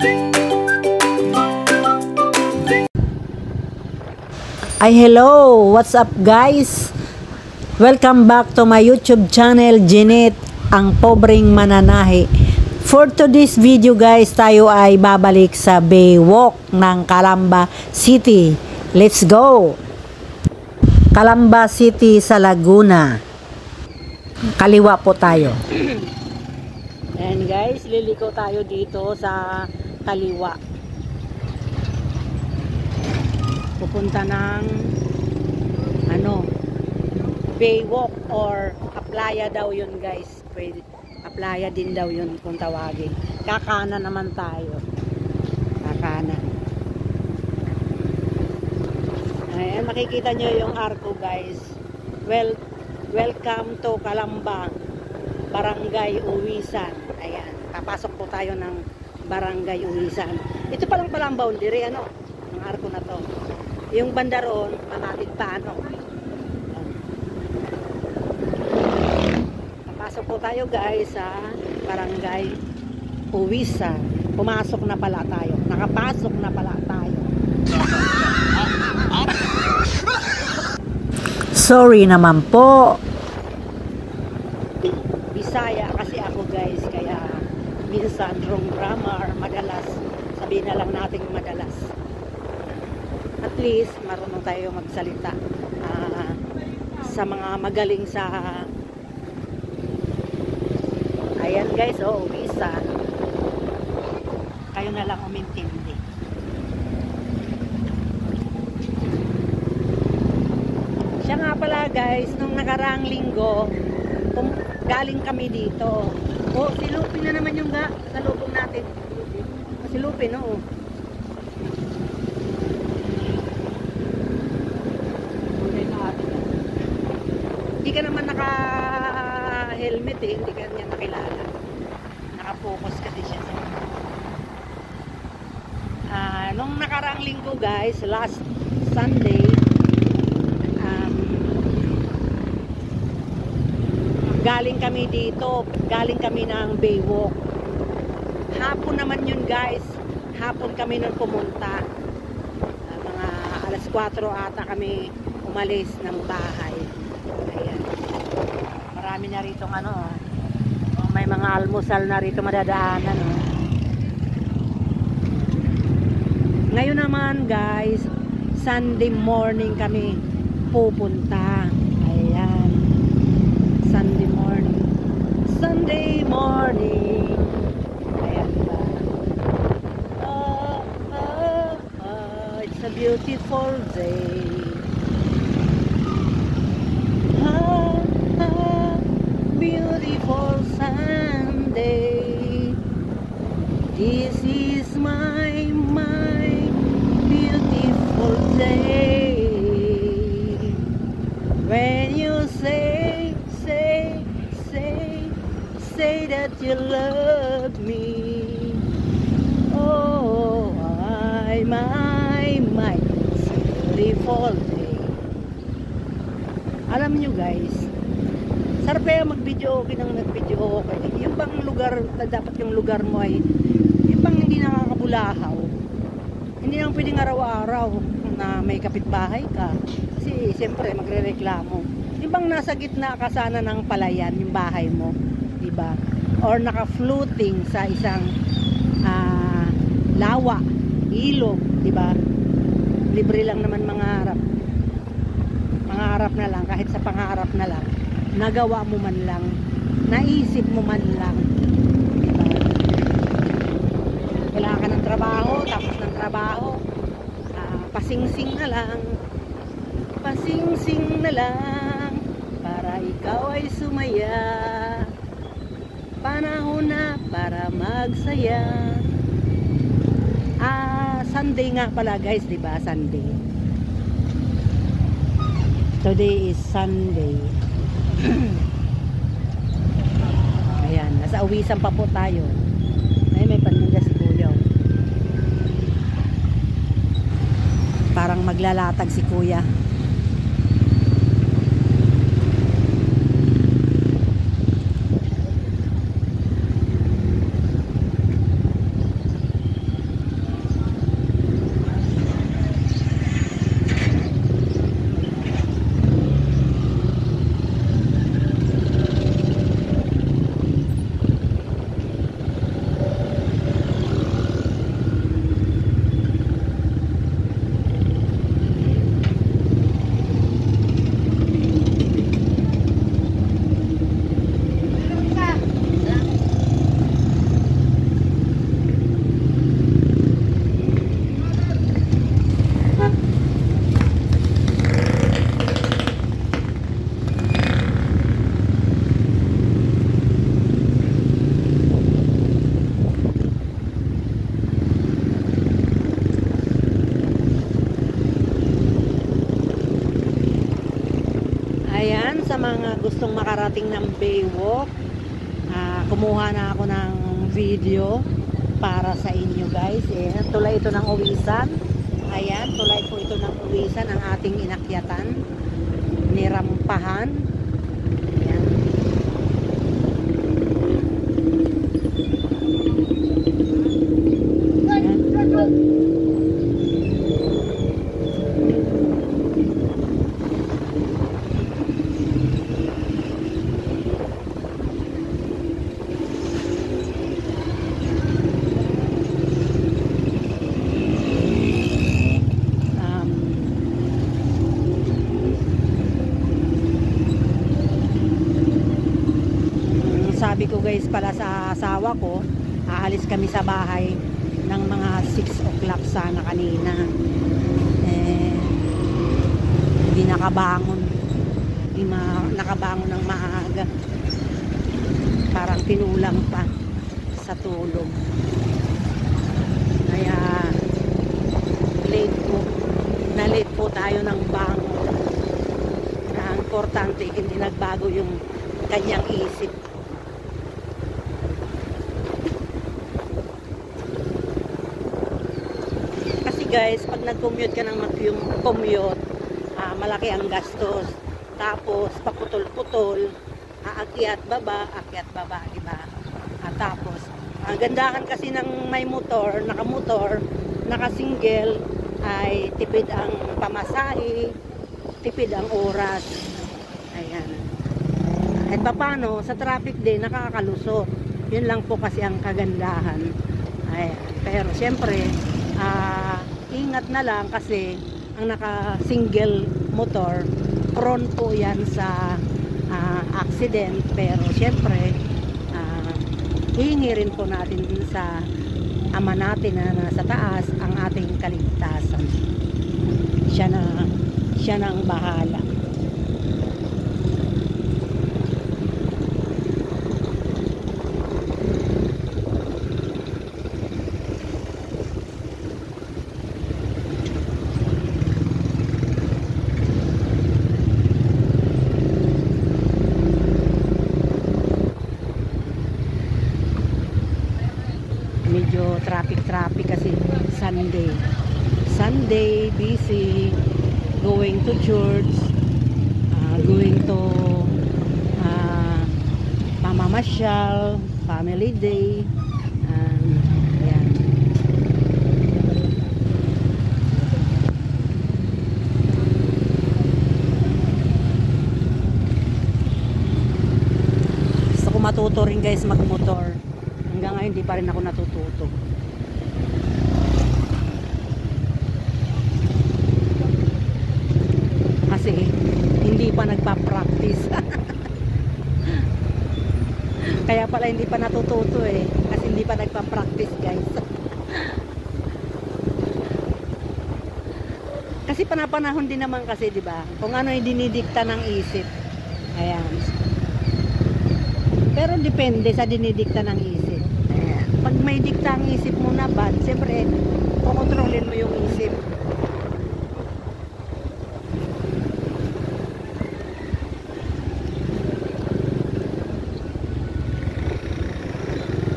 Ay hello, what's up guys? Welcome back to my YouTube channel, Jeanette, ang pobreng mananahi. For today's video guys, tayo ay babalik sa Baywalk ng Calamba City. Let's go! Calamba City sa Laguna. Kaliwa po tayo. And guys, liliko tayo dito sa kaliwa. Pupunta ng Baywalk or Aplaya daw yun guys. Pwede, Aplaya din daw yun kung tawagin. Kakanan naman tayo. Kakanan. Ayan, makikita nyo yung arko guys. Welcome to Calamba, Barangay Uwisan. Ayan, papasok po tayo ng Barangay Uwisan. Ito palang palang boundary, ang arko na to. Yung banda roon, malapit pa Papasok po tayo guys sa Barangay Uwisan. Pumasok na pala tayo. Nakapasok na pala tayo. Sorry naman po. Bisaya kasi ako guys, kaya minsan wrong grammar, madalas. Sabihin na lang natin madalas. At least marunong tayo magsalita sa mga magaling sa ayan guys, Uwisan. Kayo na lang umintindi. Siya nga pala guys, nung nakaraang linggo galing kami dito. Si Lupin na naman yung salubong natin. Si Lupin, Hindi ka naman naka-helmet hindi ka niya nakilala. Naka-focus kasi siya sa nung nakaraang linggo guys, last Sunday, galing kami dito, galing kami ng Baywalk. Hapon naman yun guys, hapon kami nung pumunta. Mga alas 4 ata kami umalis ng bahay. Ayan. Marami na rito may mga almusal na rito madadaanan. Ngayon naman guys, Sunday morning kami pupunta. Ayan. Sunday morning. Sunday morning. Ayan ba? It's a beautiful day. Beautiful Sunday. This is my beautiful day. When you say that you love me. Oh, my beautiful day. Alam nyo guys, sarap kaya mag-video okay nang nag-video okay. Yung bang lugar, dapat yung lugar mo ay yung bang hindi nakakabulahaw. Hindi naman pwedeng araw-araw na may kapitbahay ka. Kasi siyempre magre-reklamo. Yung bang nasa gitna ka sana ng palayan yung bahay mo, diba? Or naka-floating sa isang lawa, ilog, diba? Libre lang naman mangarap. Mangarap na lang, kahit sa pangarap na lang. Nagawa mo man lang, naisip mo man lang, diba? Wala ka ng trabaho, tapos ng trabaho, pasingsing na lang, para ikaw ay sumaya. Panahon na para magsaya. Sunday nga pala guys, diba? Sunday. Today is Sunday. Ayan, nasa Uwisan pa po tayo. Ay, may paninda si Kuya. Parang maglalatag si Kuya. sa mga gustong makarating ng Baywalk, kumuha na ako ng video para sa inyo guys. Tulay ito ng Uwisan. Ayan, tulay po ito ng Uwisan, ang ating inakyatan ni Rampahan. Ayan. Sabi ko guys pala sa asawa ko, aalis kami sa bahay ng mga 6 o'clock sana kanina. Hindi nakabangon. Hindi nakabangon ng maaga. Parang tinulang pa sa tulog. Kaya late po. Na-late po tayo ng bangon. Na importante, hindi nagbago yung kanyang isip. Guys, pag nag-commute ka ng commute, malaki ang gastos. Tapos paputol-putol, aakyat baba, diba? Tapos ang gandahan kasi ng may motor, naka-motor, naka-single, ay tipid ang pamasahe, tipid ang oras. Ayan. At paano sa traffic din nakakalusot. Yun lang po kasi ang kagandahan. Ayan. Pero syempre, ingat na lang kasi ang naka-single motor, prone po yan sa accident. Pero syempre, hihingi rin po natin sa Ama natin na nasa taas ang ating kaligtasan. Siya na ang bahala. Medyo traffic kasi Sunday busy, going to church, going to mamamasyal, family day, yan. Gusto ko matuto rin guys magmotor. Hanggang ngayon di pa rin ako natututo. Kasi hindi pa nagpa-practice. Kaya pala hindi pa natututo kasi hindi pa nagpa-practice guys. Kasi panapanahon din naman kasi, di ba? Kung ano yung dinidikta ng isip. Ayan. Pero depende sa dinidikta ng isip. Pag may dikta ang isip mo na bad, siyempre, kukontrolin mo yung isip.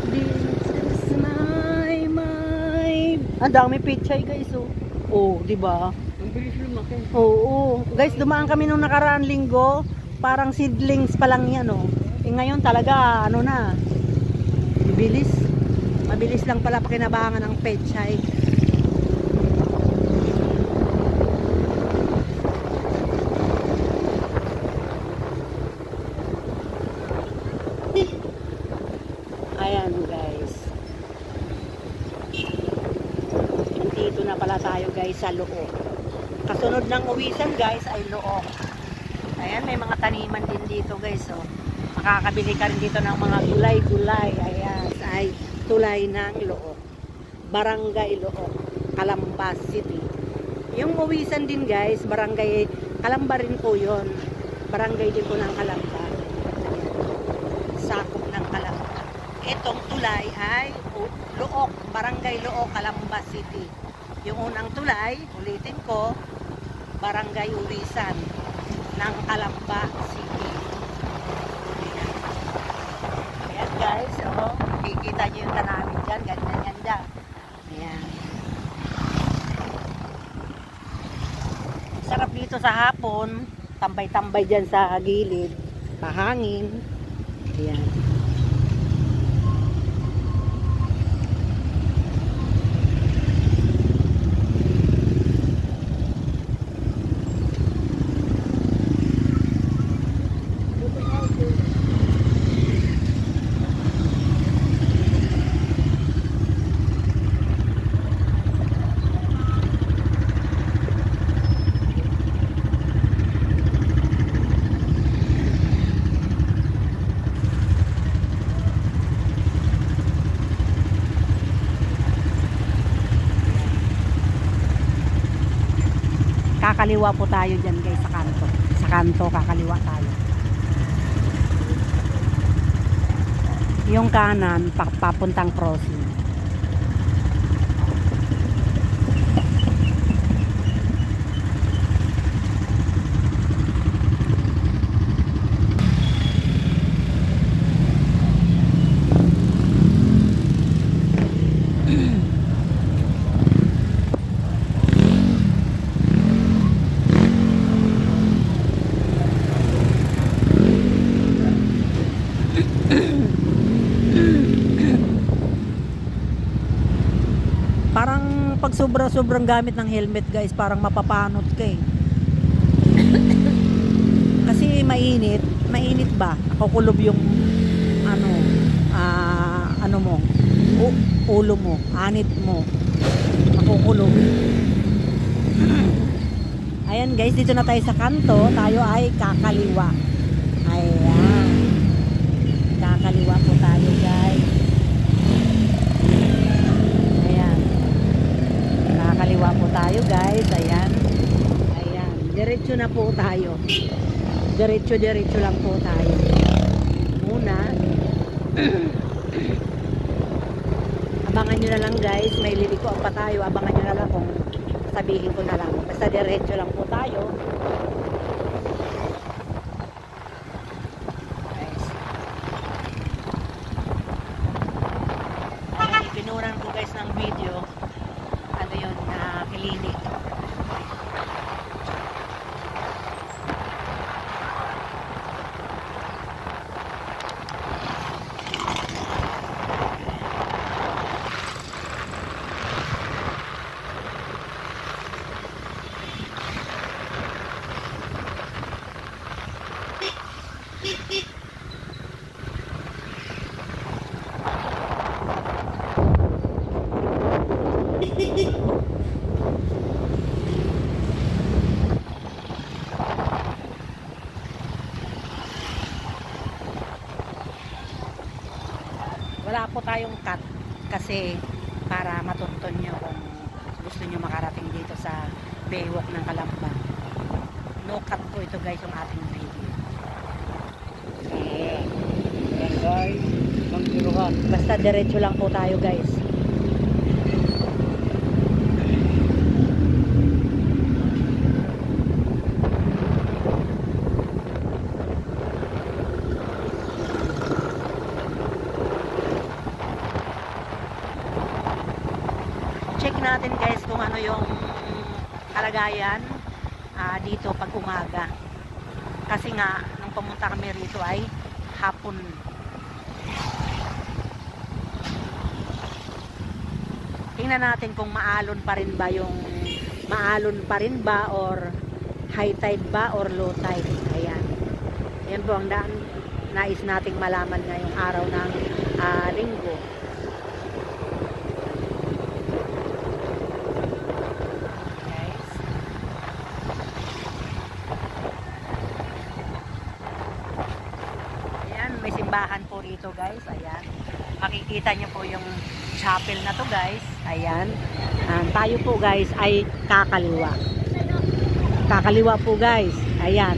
This is my mind. Ang dami pichay guys, oh. Oh, di ba? Ang bilis lumaki. Oo. Guys, dumaan kami nung nakaraang linggo. Parang seedlings pa lang yan, oh. Ngayon talaga, ano na, bilis. Mabilis lang pala pakinabangan ng pechay. Ayan guys. Nandito na pala tayo guys sa Loob. Kasunod ng Uwisan guys ay Loob. Ayan, may mga taniman din dito guys. Oh. Makakabili ka rin dito ng mga gulay-gulay. Ayan, ay tulay ng Loob, Barangay Loob, Calamba City. Yung Uwisan din guys, Barangay Calamba rin po yun. Barangay din po ng Calamba. Sakop ng Calamba. Itong tulay ay Loob, Barangay Loob, Calamba City. Yung unang tulay, ulitin ko, Barangay Uwisan ng Calamba City. guys. Oh, kikita nyo yung tanawin dyan. Ganyan yan dyan. Ayan. Sarap dito sa hapon. Tambay-tambay dyan sa gilid. Mahangin. Ayan. Kakaliwa po tayo dyan guys sa kanto. Sa kanto kakaliwa tayo. Yung kanan papuntang crossing. Parang pag sobrang gamit ng helmet guys, parang mapapanot ka eh. Kasi mainit ba? Nakukulob yung ano mo, ulo mo, anit mo. Nakukulob. Ayan guys, dito na tayo sa kanto. Tayo ay kakaliwa. Ayan. Kakaliwa po tayo guys. Kaliwa po tayo guys. Ayan. Ayan. Diretso na po tayo. Diretso lang po tayo. Muna. Abangan nyo na lang guys. May liliko pa tayo. Abangan nyo na lang kung sabihin ko na lang. Basta diretso lang po tayo. Guys. Ayan. Pinunan ko guys ng video. Ano yun, klinik. Wala po tayong cut kasi para matuntun nyo kung gusto nyo makarating dito sa Baywalk ng Calamba. No cut po ito guys yung ating video. Yan guys, magsiruhan. Basta diretso lang po tayo guys. Check natin guys kung ano yung kalagayan dito pag umaga. Kasi nga nung pumunta kami rito ay hapon. Tingnan natin kung maalon pa rin ba or high tide ba or low tide. Ayan. Yan po ang nais nating malaman ngayong araw ng linggo. May simbahan po rito guys. Ayan. Makikita nyo po yung chapel na to guys. Ayan. Tayo po guys ay kakaliwa. Kakaliwa po guys. Ayan.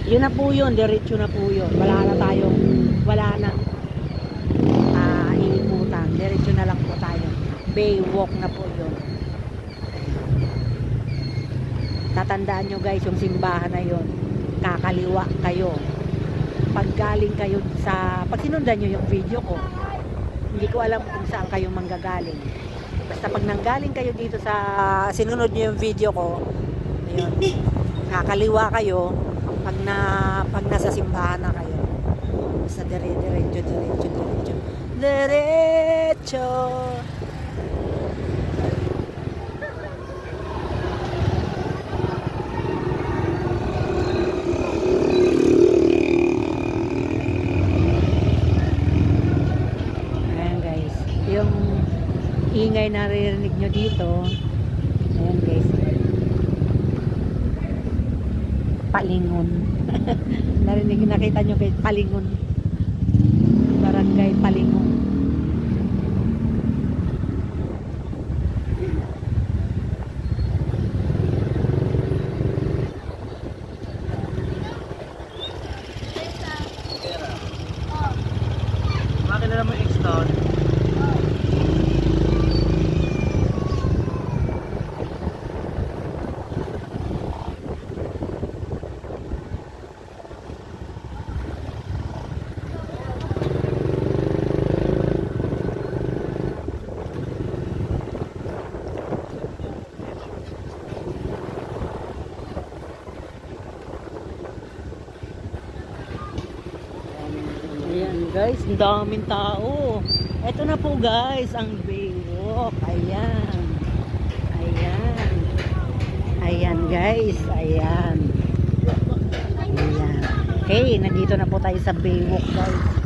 Yun na po yun. Diretso na po yun. Wala na iliputan. Diretso na lang po tayo. Baywalk na po yun. Tatandaan nyo guys yung simbahan na yun. Kakaliwa kayo. pag galing kayo pag sinundan nyo yung video ko, hindi ko alam kung saan kayo manggagaling. Basta pag nanggaling kayo dito sa sinunod nyo yung video ko, ayun, kakaliwa kayo pag nasa simbahan na kayo. Basta diretso. Ayan guys, yung ingay na naririnig nyo dito, ayan guys, Palingon. Nakita nyo kay Palingon, Barangay Palingon. Bakit na naman X-Town? Ayan guys, ang daming tao. Ito na po guys, ang Baywalk. Ayan. Ayan. Ayan guys, ayan. Ayan. Okay, nandito na po tayo sa Baywalk guys.